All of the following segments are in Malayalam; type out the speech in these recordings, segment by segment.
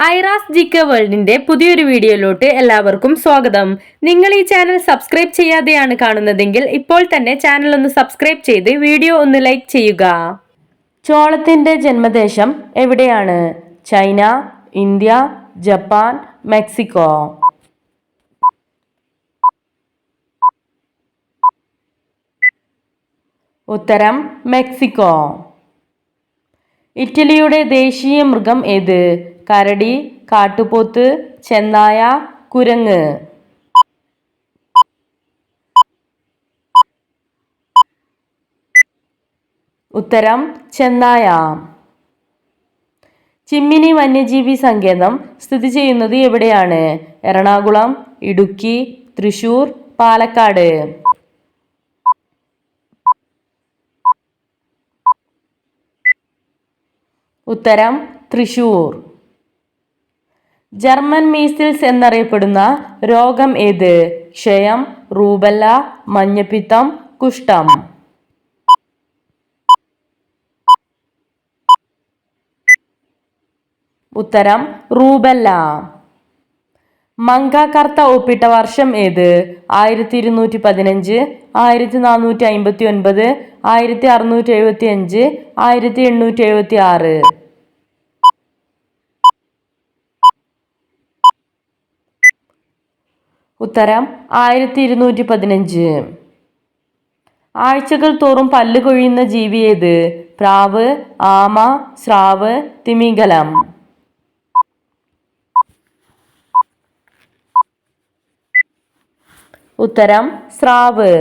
ഐറാസ് ജികെ വേൾഡിന്റെ പുതിയൊരു വീഡിയോയിലോട്ട് എല്ലാവർക്കും സ്വാഗതം. നിങ്ങൾ ഈ ചാനൽ സബ്സ്ക്രൈബ് ചെയ്യാതെയാണ് കാണുന്നതെങ്കിൽ ഇപ്പോൾ തന്നെ ചാനൽ ഒന്ന് സബ്സ്ക്രൈബ് ചെയ്ത് വീഡിയോ ഒന്ന് ലൈക്ക് ചെയ്യുക. ചോളത്തിന്റെ ജന്മദേശം എവിടെയാണ്? China, India, Japan, Mexico? ഉത്തരം മെക്സിക്കോ. ഇറ്റലിയുടെ ദേശീയ മൃഗം ഏത്? കരടി, കാട്ടുപോത്ത്, ചെന്നായ, കുരങ്ങ്? ഉത്തരം ചെന്നായ. ചിമ്മിനി വന്യജീവി സങ്കേതം സ്ഥിതി ചെയ്യുന്നത് എവിടെയാണ്? എറണാകുളം, ഇടുക്കി, തൃശൂർ, പാലക്കാട്? ഉത്തരം തൃശൂർ. ജർമ്മൻ മീസിൽസ് എന്നറിയപ്പെടുന്ന രോഗം ഏത്? ക്ഷയം, റൂബല്ല, മഞ്ഞപ്പിത്തം, കുഷ്ഠം? ഉത്തരം റൂബല്ല. മങ്ക കർത്ത ഒപ്പിട്ട വർഷം ഏത്? 1215, 1459, 1675, 1876? ഉത്തരം 1215. ആഴ്ചകൾ തോറും പല്ല് കൊഴിയുന്ന ജീവി ഏത്? പ്രാവ്, ആമ, സ്രാവ്, തിമിംഗലം? ഉത്തരം സ്രാവ്.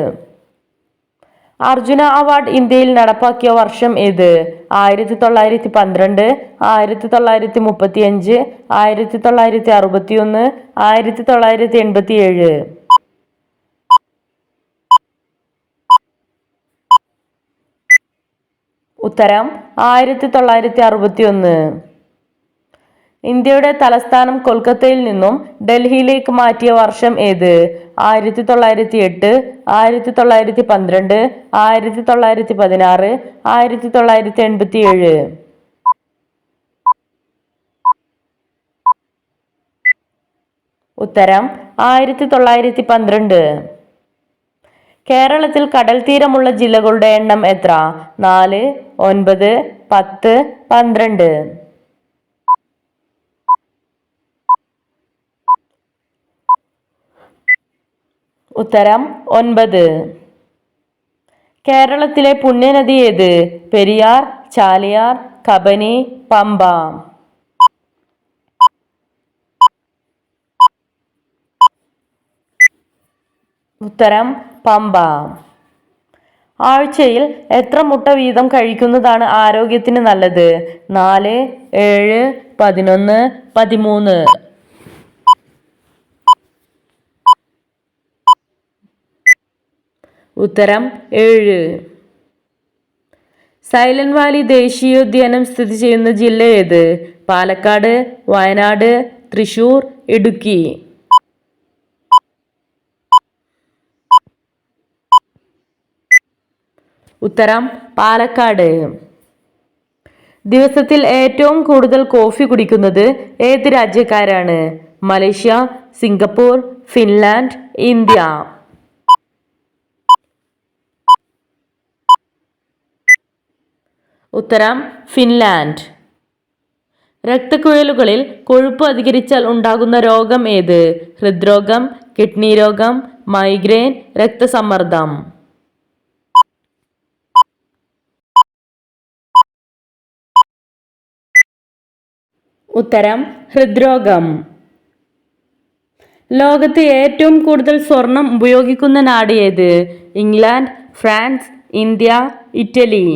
അർജുന അവാർഡ് ഇന്ത്യയിൽ നടപ്പാക്കിയ വർഷം ഏത്? 1912, 1935, 1961, 1987? ഉത്തരം 1961. ഇന്ത്യയുടെ തലസ്ഥാനം കൊൽക്കത്തയിൽ നിന്നും ഡൽഹിയിലേക്ക് മാറ്റിയ വർഷം ഏത്? 1908, 1912, 1916, 1987? ഉത്തരം 1912. കേരളത്തിൽ കടൽ തീരമുള്ള ജില്ലകളുടെ എണ്ണം എത്ര? 4, 9, 10, 12? ഉത്തരം 9. കേരളത്തിലെ പുണ്യനദി ഏത്? പെരിയാർ, ചാലിയാർ, കബനി, പമ്പ? ഉത്തരം പമ്പ. ആഴ്ചയിൽ എത്ര മുട്ട വീതം കഴിക്കുന്നതാണ് ആരോഗ്യത്തിന് നല്ലത്? 4, 7, 11, 13? ഉത്തരം 7. സൈലന്റ് വാലി ദേശീയോദ്യാനം സ്ഥിതി ചെയ്യുന്ന ജില്ല ഏത്? പാലക്കാട്, വയനാട്, തൃശൂർ, ഇടുക്കി? ഉത്തരം പാലക്കാട്. ദിവസത്തിൽ ഏറ്റവും കൂടുതൽ കോഫി കുടിക്കുന്നത് ഏത് രാജ്യക്കാരാണ്? Malaysia, Singapore, Finland, India? ഉത്തരം ഫിൻലാൻഡ്. രക്തക്കുഴലുകളിൽ കൊഴുപ്പ് അധികരിച്ചാൽ ഉണ്ടാകുന്ന രോഗം ഏത്? ഹൃദ്രോഗം, കിഡ്നി രോഗം, മൈഗ്രെയിൻ, രക്തസമ്മർദ്ദം? ഉത്തരം ഹൃദ്രോഗം. ലോകത്ത് ഏറ്റവും കൂടുതൽ സ്വർണം ഉപയോഗിക്കുന്ന നാട് ഏത്? England, France, India, Italy?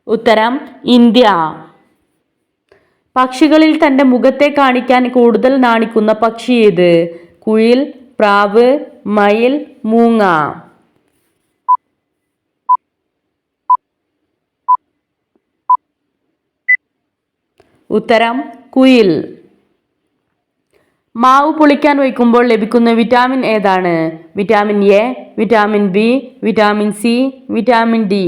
ഉത്തരം ഇന്ത്യ. പക്ഷികളിൽ തന്റെ മുഖത്തെ കാണിക്കാൻ കൂടുതൽ നാണിക്കുന്ന പക്ഷി ഏത്? കുയിൽ, പ്രാവ്, മയിൽ, മൂങ്ങ? ഉത്തരം കുയിൽ. മാവ് പുളിക്കാൻ വയ്ക്കുമ്പോൾ ലഭിക്കുന്ന വിറ്റാമിൻ ഏതാണ്? Vitamin A, vitamin B, vitamin C, vitamin D.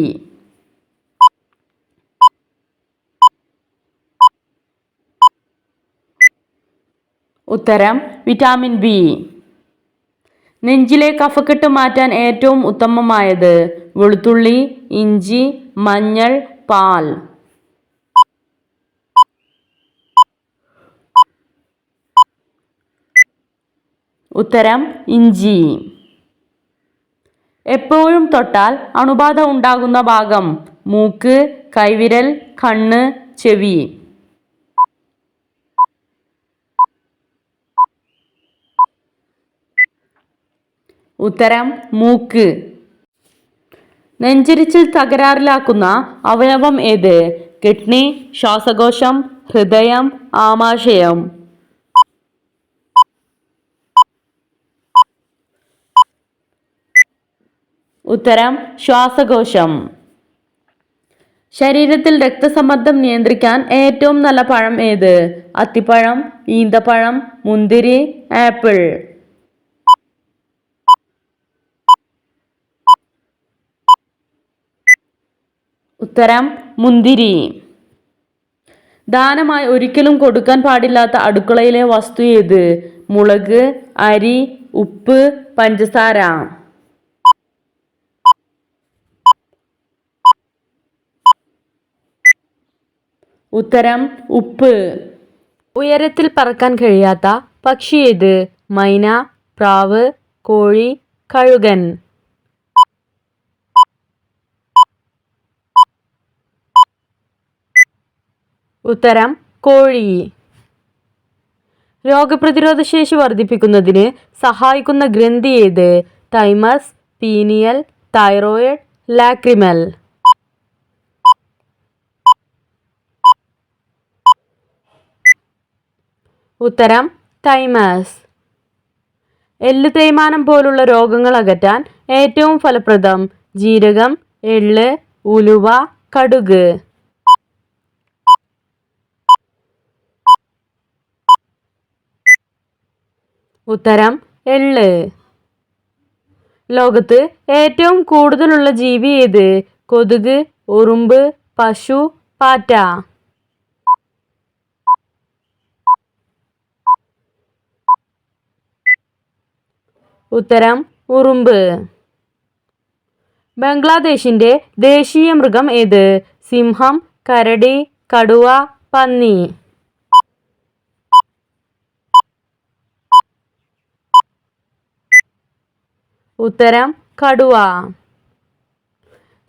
ഉത്തരം വിറ്റാമിൻ ബി. നെഞ്ചിലെ കഫക്കെട്ട് മാറ്റാൻ ഏറ്റവും ഉത്തമമായത്? വെളുത്തുള്ളി, ഇഞ്ചി, മഞ്ഞൾ, പാൽ. ഉത്തരം ഇഞ്ചി. എപ്പോഴും തൊട്ടാൽ അണുബാധ ഉണ്ടാകുന്ന ഭാഗം? മൂക്ക്, കൈവിരൽ, കണ്ണ്, ചെവി. ഉത്തരം മൂക്ക്. നെഞ്ചരിച്ചിൽ തകരാറിലാക്കുന്ന അവയവം ഏത്? കിഡ്നി, ശ്വാസകോശം, ഹൃദയം, ആമാശയം. ഉത്തരം ശ്വാസകോശം. ശരീരത്തിൽ രക്തസമ്മർദ്ദം നിയന്ത്രിക്കാൻ ഏറ്റവും നല്ല പഴം ഏത്? അത്തിപ്പഴം, ഈന്തപ്പഴം, മുന്തിരി, ആപ്പിൾ. ഉത്തരം മുന്തിരി. ദാനമായി ഒരിക്കലും കൊടുക്കാൻ പാടില്ലാത്ത അടുക്കളയിലെ വസ്തു ഏത്? മുളക്, അരി, ഉപ്പ്, പഞ്ചസാര. ഉത്തരം ഉപ്പ്. ഉയരത്തിൽ പറക്കാൻ കഴിയാത്ത പക്ഷി ഏത്? മൈന, പ്രാവ്, കോഴി, കഴുകൻ. ഉത്തരം കോഴി. രോഗപ്രതിരോധ ശേഷി വർദ്ധിപ്പിക്കുന്നതിന് സഹായിക്കുന്ന ഗ്രന്ഥി ഏത്? Thymus, pineal, thyroid, lacrimal. ഉത്തരം തൈമസ്. എല്ല് തേയ്മാനം പോലുള്ള രോഗങ്ങൾ അകറ്റാൻ ഏറ്റവും ഫലപ്രദം? ജീരകം, എള്ള്, ഉലുവ, കടുക്. ഉത്തരം എള്ള്. ലോകത്ത് ഏറ്റവും കൂടുതലുള്ള ജീവി ഏത്? കൊതുക്, ഉറുമ്പ്, പശു, പാറ്റ. ഉത്തരം ഉറുമ്പ്. ബംഗ്ലാദേശിന്റെ ദേശീയ മൃഗം ഏത്? സിംഹം, കരടി, കടുവ, പന്നി. ഉത്തരം കടുവ.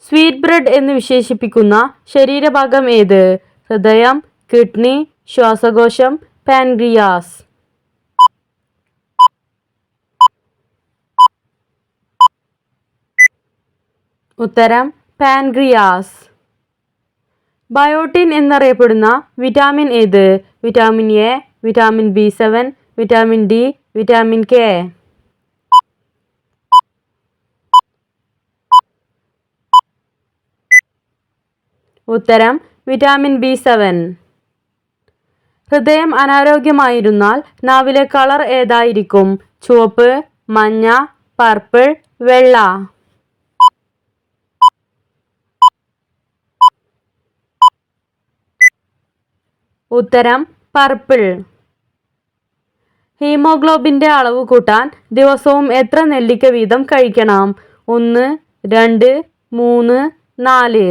സ്വീറ്റ് ബ്രെഡ് എന്ന് വിശേഷിപ്പിക്കുന്ന ശരീരഭാഗം ഏത്? ഹൃദയം, കിഡ്നി, ശ്വാസകോശം, പാൻക്രിയാസ്. ഉത്തരം പാൻക്രിയാസ്. ബയോട്ടിൻ എന്നറിയപ്പെടുന്ന വിറ്റാമിൻ ഏത്? Vitamin A, vitamin B7, vitamin D, vitamin K. ഉത്തരം വിറ്റാമിൻ B7. ഹൃദയം അനാരോഗ്യമായിരുന്നാൽ നാവിലെ കളർ ഏതായിരിക്കും? ചുവപ്പ്, മഞ്ഞ, പർപ്പിൾ, വെള്ള. ഉത്തരം പർപ്പിൾ. ഹീമോഗ്ലോബിന്റെ അളവ് കൂട്ടാൻ ദിവസവും എത്ര നെല്ലിക്ക വീതം കഴിക്കണം? 1, 2, 3, 4.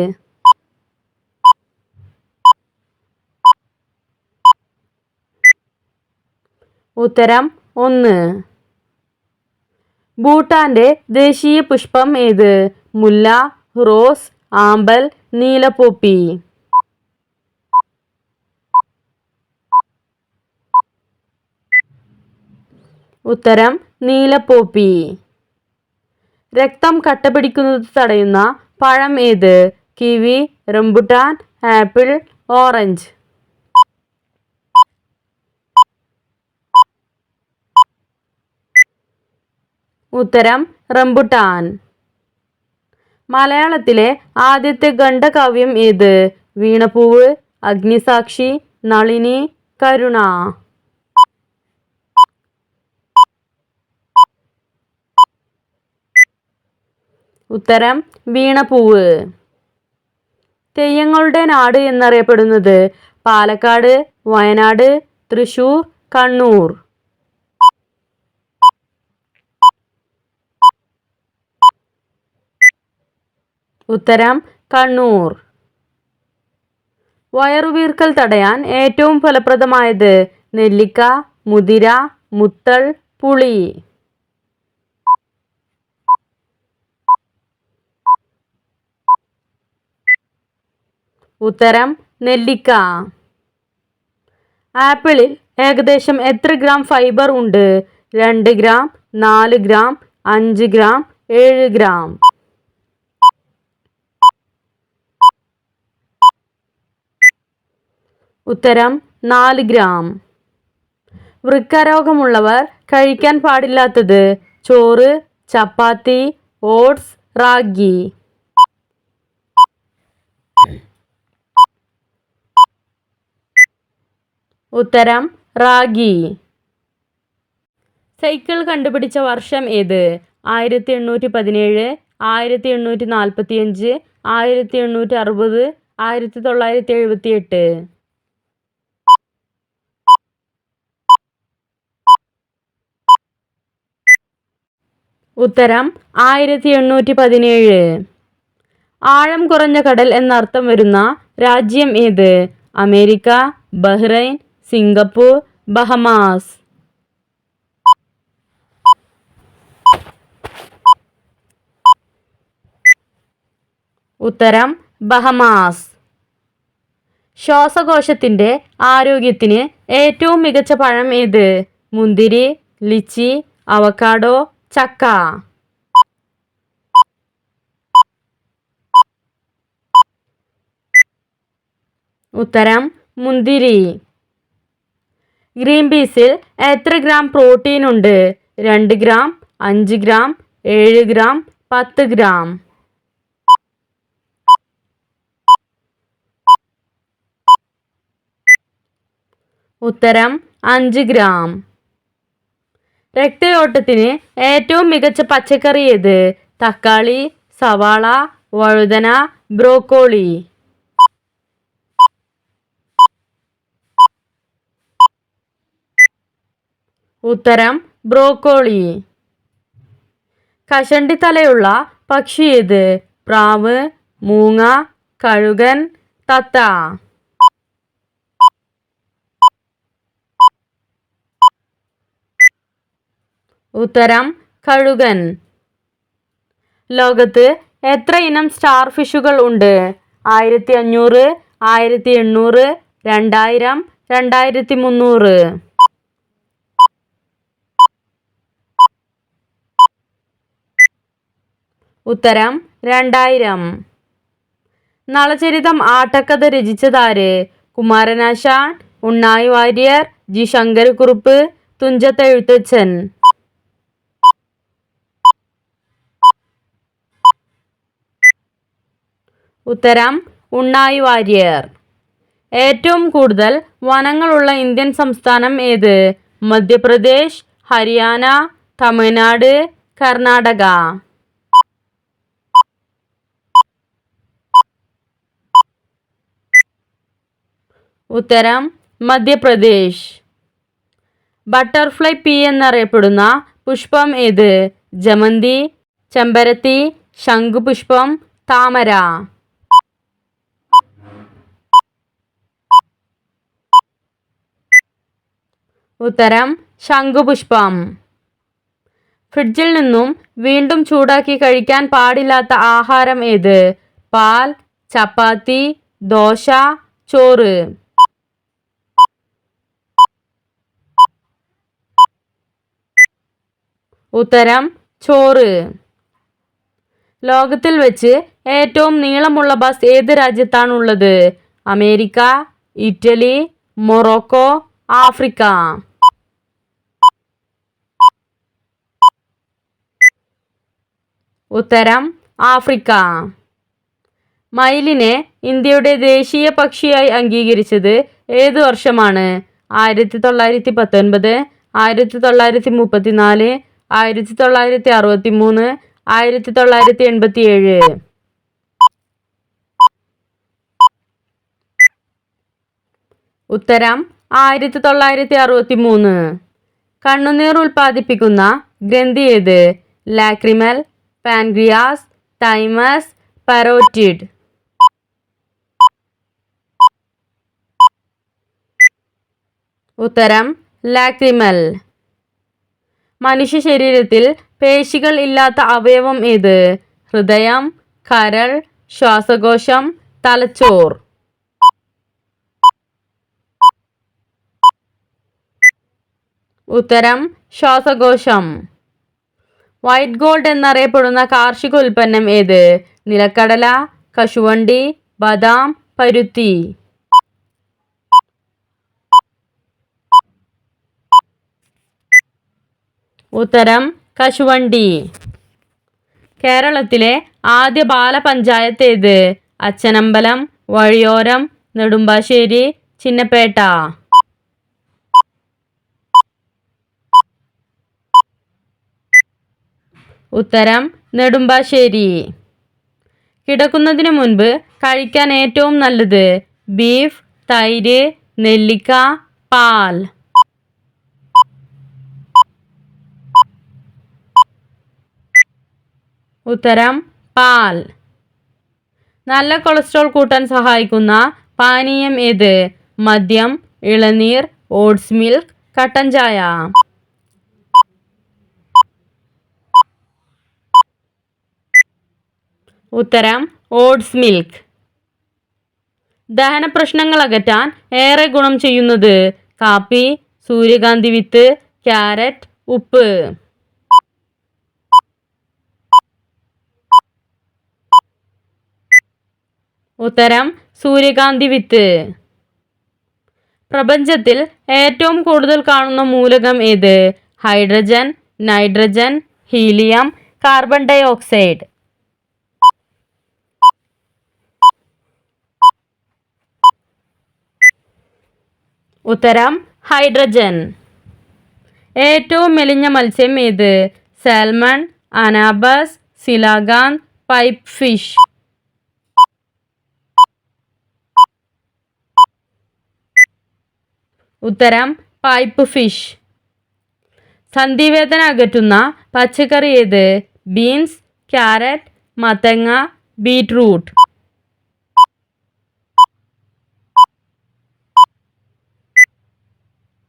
ഉത്തരം 1. ഭൂട്ടാന്റെ ദേശീയ പുഷ്പം ഏത്? മുല്ല, റോസ്, ആമ്പൽ, നീലപ്പോപ്പി. ഉത്തരം നീലപ്പോപ്പി. രക്തം കട്ടപിടിക്കുന്നത് തടയുന്ന പഴം ഏത്? Kiwi, rambutan, apple, orange. ഉത്തരം റംബുട്ടാൻ. മലയാളത്തിലെ ആദ്യത്തെ ഖണ്ഡകാവ്യം ഏത്? വീണപ്പൂവ്, അഗ്നിസാക്ഷി, നളിനി, കരുണ. ഉത്തരം വീണപ്പൂവ്. തെയ്യങ്ങളുടെ നാട് എന്നറിയപ്പെടുന്നത് പാലക്കാട്, വയനാട്, തൃശൂർ, കണ്ണൂർ. ഉത്തരം കണ്ണൂർ. വയറുവീർക്കൽ തടയാൻ ഏറ്റവും ഫലപ്രദമായത് നെല്ലിക്ക, മുതിര, മുത്തൾ, പുളി. ഉത്തരം നെല്ലിക്ക. ആപ്പിളിൽ ഏകദേശം എത്ര ഗ്രാം ഫൈബർ ഉണ്ട്? 2 ഗ്രാം, 4 ഗ്രാം, 5 ഗ്രാം, 7 ഗ്രാം. ഉത്തരം 4 ഗ്രാം. വൃക്കരോഗമുള്ളവർ കഴിക്കാൻ പാടില്ലാത്തത് ചോറ്, ചപ്പാത്തി, ഓട്സ്, റാഗി. ഉത്തരം റാഗി. സൈക്കിൾ കണ്ടുപിടിച്ച വർഷം ഏത്? 1817, 1845, 1860, 1978. ഉത്തരം 1817. ആഴം കുറഞ്ഞ കടൽ എന്നർത്ഥം വരുന്ന രാജ്യം ഏത്? America, Bahrain, Singapore, Bahamas. ഉത്തരം ബഹമാസ്. ശ്വാസകോശത്തിൻ്റെ ആരോഗ്യത്തിന് ഏറ്റവും മികച്ച പഴം ഏത്? മുന്തിരി, ലിച്ചി, അവക്കാഡോ, ചക്ക. ഉത്തരം മുന്തിരി. ഗ്രീൻ പീസിൽ എത്ര ഗ്രാം പ്രോട്ടീൻ ഉണ്ട്? 2 ഗ്രാം, 5 ഗ്രാം, 7 ഗ്രാം, 10 ഗ്രാം. ഉത്തരം 5 ഗ്രാം. രക്തയോട്ടത്തിന് ഏറ്റവും മികച്ച പച്ചക്കറി ഏത്? തക്കാളി, സവാള, വഴുതന, ബ്രോക്കോളി. ഉത്തരം ബ്രോക്കോളി. കഷണ്ടിത്തലയുള്ള പക്ഷി ഏത്? പ്രാവ്, മൂങ്ങ, കഴുകൻ, തത്ത. ഉത്തരം കഴുകൻ. ലോകത്ത് എത്ര ഇനം സ്റ്റാർ ഫിഷുകൾ ഉണ്ട്? 1500, 1800, 2000, 2300. ഉത്തരം 2000. നളചരിതം ആട്ടക്കഥ രചിച്ചതാര്? കുമാരനാശാൻ, ഉണ്ണായി വാര്യർ, ജി ശങ്കരക്കുറുപ്പ്, തുഞ്ചത്ത് എഴുത്തച്ഛൻ. ഉത്തരം ഉണ്ണായി വാര്യർ. ഏറ്റവും കൂടുതൽ വനങ്ങളുള്ള ഇന്ത്യൻ സംസ്ഥാനം ഏത്? മധ്യപ്രദേശ്, ഹരിയാന, തമിഴ്നാട്, കർണാടക. ഉത്തരം മധ്യപ്രദേശ്. ബട്ടർഫ്ലൈ പീ എന്നറിയപ്പെടുന്ന പുഷ്പം ഏത്? ജമന്തി, ചെമ്പരത്തി, ശംഖുപുഷ്പം, താമര. ഉത്തരം ശംഖുപുഷ്പം. ഫ്രിഡ്ജിൽ നിന്നും വീണ്ടും ചൂടാക്കി കഴിക്കാൻ പാടില്ലാത്ത ആഹാരം ഏത്? പാൽ, ചപ്പാത്തി, ദോശ, ചോറ്. ഉത്തരം ചോറ്. ലോകത്തിൽ വെച്ച് ഏറ്റവും നീളമുള്ള ബസ് ഏത് രാജ്യത്താണുള്ളത്? America, Italy, Morocco, Africa. ഉത്തരം ആഫ്രിക്ക. മയിലിനെ ഇന്ത്യയുടെ ദേശീയ പക്ഷിയായി അംഗീകരിച്ചത് ഏതു വർഷമാണ്? 1919, 1934, 1963, 1987. ഉത്തരം 1963. കണ്ണുനീർ ഉൽപ്പാദിപ്പിക്കുന്ന ഗ്രന്ഥി ഏത്? Lacrimal, pancreas, thymus, parotid. ഉത്തരം ലാക്രിമൽ. മനുഷ്യ ശരീരത്തിൽ പേശികൾ ഇല്ലാത്ത അവയവം ഏത്? ഹൃദയം, കരൾ, ശ്വാസകോശം, തലച്ചോർ. ഉത്തരം ശ്വാസകോശം. വൈറ്റ് ഗോൾഡ് എന്നറിയപ്പെടുന്ന കാർഷിക ഉൽപ്പന്നം ഏത്? നിലക്കടല, കശുവണ്ടി, ബദാം, പരുത്തി. ഉത്തരം കശുവണ്ടി. കേരളത്തിലെ ആദ്യ ബാലപഞ്ചായത്ത് ഏത്? അച്ചനമ്പലം, വഴിയോരം, നെടുമ്പാശ്ശേരി, ചിന്നപ്പേട്ട. ഉത്തരം നെടുമ്പാശ്ശേരി. കിടക്കുന്നതിന് മുൻപ് കഴിക്കാൻ ഏറ്റവും നല്ലത്? ബീഫ്, തൈര്, നെല്ലിക്ക, പാൽ. ഉത്തരം പാൽ. നല്ല കൊളസ്ട്രോൾ കൂട്ടാൻ സഹായിക്കുന്ന പാനീയം ഏത്? മദ്യം, ഇളനീർ, ഓട്സ് മിൽക്ക്, കട്ടൻ ചായ. ഉത്തരം ഓട്സ് മിൽക്ക്. ദഹന പ്രശ്നങ്ങൾ അകറ്റാൻ ഏറെ ഗുണം ചെയ്യുന്നത്? കാപ്പി, സൂര്യകാന്തി വിത്ത്, ക്യാരറ്റ്, ഉപ്പ്. ഉത്തരം സൂര്യകാന്തി വിത്ത്. പ്രപഞ്ചത്തിൽ ഏറ്റവും കൂടുതൽ കാണുന്ന മൂലകം ഏത്? Hydrogen, nitrogen, helium, carbon dioxide. ഉത്തരം ഹൈഡ്രജൻ. ഏറ്റവും മെലിഞ്ഞ മത്സ്യം ഏത്? സാൽമൺ, അനാബസ്, സിലാഗാൻ, പൈപ്പ് ഫിഷ്. ഉത്തരം പൈപ്പ് ഫിഷ്. സന്ധിവേദന അകറ്റുന്ന പച്ചക്കറി ഏത്? ബീൻസ്, ക്യാരറ്റ്, മത്തങ്ങ, ബീറ്റ്റൂട്ട്.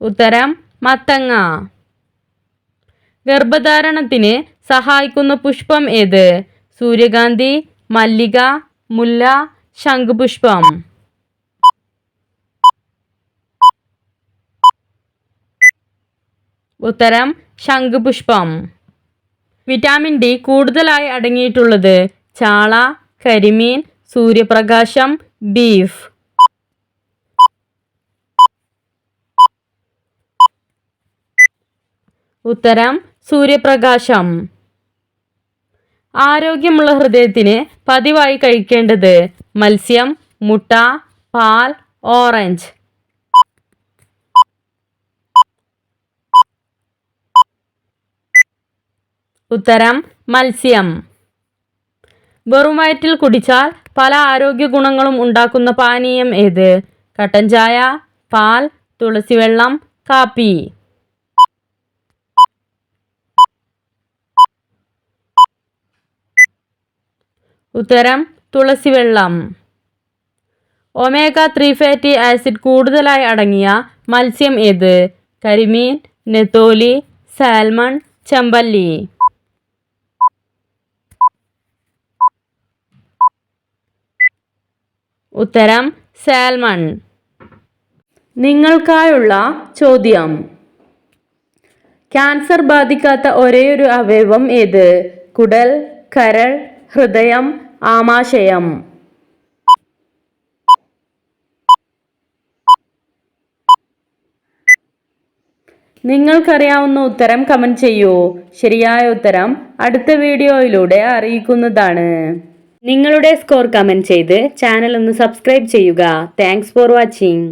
ഉത്തരം മത്തങ്ങ. ഗർഭധാരണത്തിന് സഹായിക്കുന്ന പുഷ്പം ഏത്? സൂര്യകാന്തി, മല്ലിക, മുല്ല, ശംഖുപുഷ്പം. ഉത്തരം ശംഖുപുഷ്പം. വിറ്റാമിൻ ഡി കൂടുതലായി അടങ്ങിയിട്ടുള്ളത്? ചാള, കരിമീൻ, സൂര്യപ്രകാശം, ബീഫ്. ഉത്തരം സൂര്യപ്രകാശം. ആരോഗ്യമുള്ള ഹൃദയത്തിന് പതിവായി കഴിക്കേണ്ടത്? മത്സ്യം, മുട്ട, പാൽ, ഓറഞ്ച്. ഉത്തരം മത്സ്യം. വെറും വയറ്റിൽ കുടിച്ചാൽ പല ആരോഗ്യ ഗുണങ്ങളും ഉണ്ടാക്കുന്ന പാനീയം ഏത്? കട്ടൻ ചായ, പാൽ, തുളസിവെള്ളം, കാപ്പി. ഉത്തരം തുളസിവെള്ളം. ഒമേഗ 3 ഫാറ്റി ആസിഡ് കൂടുതലായി അടങ്ങിയ മത്സ്യം ഏത്? കരിമീൻ, നെത്തോലി, സാൽമൺ, ചെമ്പല്ലി. ഉത്തരം സാൽമൺ. നിങ്ങൾക്കായുള്ള ചോദ്യം: ക്യാൻസർ ബാധിക്കാത്ത ഒരേയൊരു അവയവം ഏത്? കുടൽ, കരൾ, ഹൃദയം, ആമാശയം. നിങ്ങൾക്കറിയാവുന്ന ഉത്തരം കമന്റ് ചെയ്യൂ. ശരിയായ ഉത്തരം അടുത്ത വീഡിയോയിലൂടെ അറിയിക്കുന്നതാണ്. നിങ്ങളുടെ സ്കോർ കമന്റ് ചെയ്ത് ചാനൽ ഒന്ന് സബ്സ്ക്രൈബ് ചെയ്യുക. Thanks for watching.